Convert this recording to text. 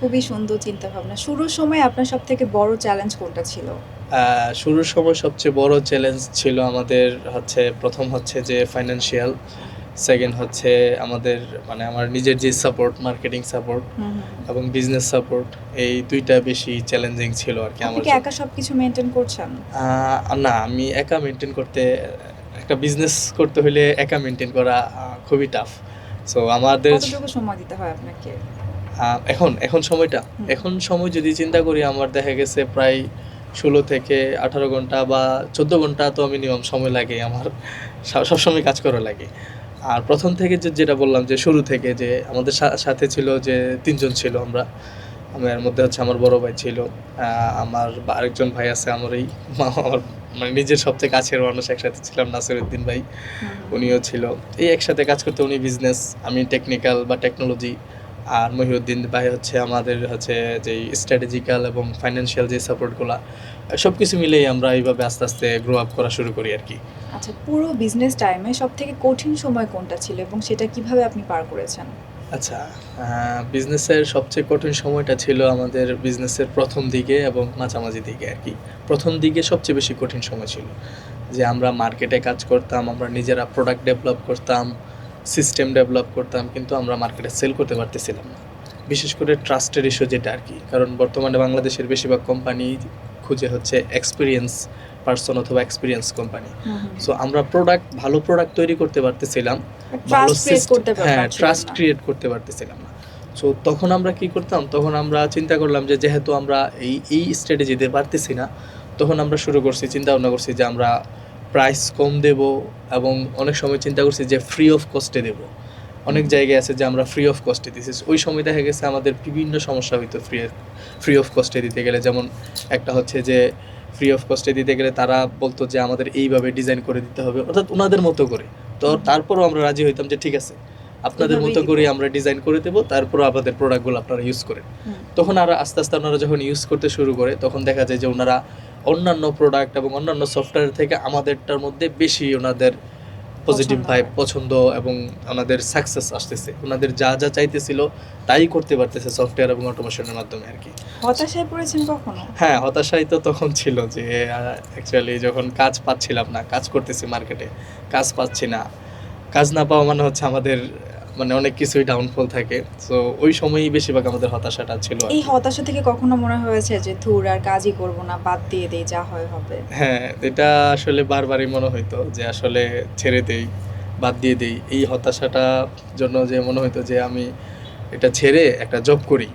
খুবই সুন্দর চিন্তাভাবনা। শুরুর সময় আপনার সবথেকে বড় চ্যালেঞ্জ কোনটা ছিল? শুরুর সময় সবচেয়ে বড় চ্যালেঞ্জ ছিল আমাদের হচ্ছে ১ম হচ্ছে যে ফাইন্যান্সিয়াল, 2nd হচ্ছে আমাদের মানে আমার নিজের যে সাপোর্ট, মার্কেটিং সাপোর্ট হুম, হুম, হুম। এবং বিজনেস সাপোর্ট এই ২ টা বেশি চ্যালেঞ্জিং ছিল আরকি আপনি আমার কি জন্য। একা সবকিছু মেইনটেইন করছেন? না, আমি একা মেইনটেইন করতে একটা বিজনেস করতে হইলে একা মেইনটেইন করা খুবই টাফ। সো আমাদের কতটুকু সময় দিতে হয় আপনাকে? এখন সময়টা? হুম। এখন সময় যদি চিন্তা করি আমার দেখা গেছে প্রায় ১৬ থেকে ১৮ ঘন্টা বা ১৪ ঘন্টা তো মিনিমাম সময় লাগে আমার সবসময় কাজ করা লাগে। আর ১ম থেকে যেটা বললাম যে শুরু থেকে যে আমাদের সাথে ছিল যে ৩ জন ছিল আমরা। এর মধ্যে হচ্ছে আমার বড় ভাই ছিল। আমার আরেকজন ভাই আছে আমার এই আমার মানে নিজের সবচেয়ে কাছের মানুষ একসাথে ছিলাম নাসিরউদ্দিন ভাই। হুম, হুম, হুম। উনিও ছিল। এই একসাথে কাজ করতে উনি বিজনেস, আমি টেকনিক্যাল বা টেকনোলজি। আর মহিউদ্দিন ভাই হচ্ছে আমাদের হচ্ছে যেই স্ট্র্যাটেজিক্যাল এবং ফাইন্যান্সিয়াল যে সাপোর্টগুলা সবকিছু মিলেই আমরা এইভাবে আস্তে, আস্তে গ্রো আপ করা শুরু করি আরকি। আচ্ছা, পুরো বিজনেস টাইমে সবথেকে কঠিন সময় কোনটা ছিল এবং সেটা কিভাবে আপনি পার করেছেন? আচ্ছা, বিজনেসের সবচেয়ে কঠিন সময়টা ছিল আমাদের বিজনেসের ১ম দিকে এবং মাঝামাঝি দিকে আরকি। ১ম দিকে সবচেয়ে বেশি কঠিন সময় ছিল। যে আমরা মার্কেটে কাজ করতাম, আমরা নিজেরা প্রোডাক্ট ডেভেলপ করতাম, সিস্টেম ডেভেলপ করতাম, কিন্তু আমরা মার্কেটে সেল করতে পারতেছিলাম না। বিশেষ করে ট্রাস্টের ইস্যু যেটা আরকি। কারণ বর্তমানে বাংলাদেশের বেশিরভাগ কোম্পানি খুঁজে হচ্ছে এক্সপেরিয়েন্স পারসন অথবা এক্সপেরিয়েন্স কোম্পানি। হুম, হুম, সো হুম। আমরা ভালো প্রোডাক্ট তৈরি করতে পারতেছিলাম। ভালো ট্রাস্ট ক্রিয়েট করতে হ্যাঁ, পারছিলেন ট্রাস্ট না। ক্রিয়েট করতে পারতেছিলাম না। সো তখন আমরা কি করতাম? তখন আমরা চিন্তা করলাম যে যেহেতু আমরা এই স্ট্র্যাটেজি দিতে পারতেছি না, তখন আমরা শুরু করছি, চিন্তা-ভাবনা করছি যে আমরা প্রাইস কম দেবো এবং অনেক সময় চিন্তা করছি যে ফ্রি অফ কস্টে দেবো। হুম, অনেক হুম। জায়গায় আছে যে আমরা ফ্রি অফ কস্টে দিছি। ওই সময় দেখা গেছে আমাদের বিভিন্ন সমস্যা হইতো ফ্রি অফ কস্টে দিতে গেলে। যেমন একটা হচ্ছে যে ফ্রি অফ কস্টে দিতে গেলে তারা বলতো যে আমাদের এইভাবে ডিজাইন করে দিতে হবে। অর্থাৎ উনাদের মতো করে। তো হুম, হুম। তারপরেও আমরা রাজি হইতাম যে ঠিক আছে। আপনাদের ওইভাবেই মতো দিব। করেই আমরা ডিজাইন করে দেব। তারপরেও আমাদের প্রোডাক্টগুলো আপনারা ইউজ করেন। হুম। তখন আর আস্তে, আস্তে ওনারা যখন ইউজ করতে শুরু করে তখন দেখা যায় যে উনারা অন্যান্য প্রোডাক্ট এবং অন্যান্য সফটওয়্যার থেকে আমাদেরটার মধ্যে বেশি ওনাদের পজিটিভ পছন্দ ভাইব হয়। পছন্দ এবং ওনাদের সাকসেস আসতেছে। ওনাদের যা চাইতেছিল তাই করতে পারতেছে সফটওয়্যার এবং অটোমেশনের মাধ্যমে আরকি। হতাশায় পড়েছেন কখনো? হ্যাঁ, হতাশাই তো তখন ছিল যে অ্যাকচুয়ালি যখন কাজ পাচ্ছিলাম না, কাজ করতেছি মার্কেটে, কাজ পাচ্ছি না। কাজ না পাওয়া মানে হচ্ছে আমাদের মানে অনেক কিছুই ডাউনফল থাকে। সো ওই সময়ই বেশিরভাগ আমাদের হতাশাটা ছিল এই আরকি। হতাশা থেকে কখনো মনে হয়েছে যে ধুর আর কাজই করব না, বাদ দিয়ে দেই, যা হয় হবে? হ্যাঁ, এটা আসলে বারবারই মনে হইতো যে আসলে ছেড়ে দেই, বাদ দিয়ে দেই। এই হতাশাটার জন্য যে মনে হইতো যে আমি এটা ছেড়ে একটা জব করি।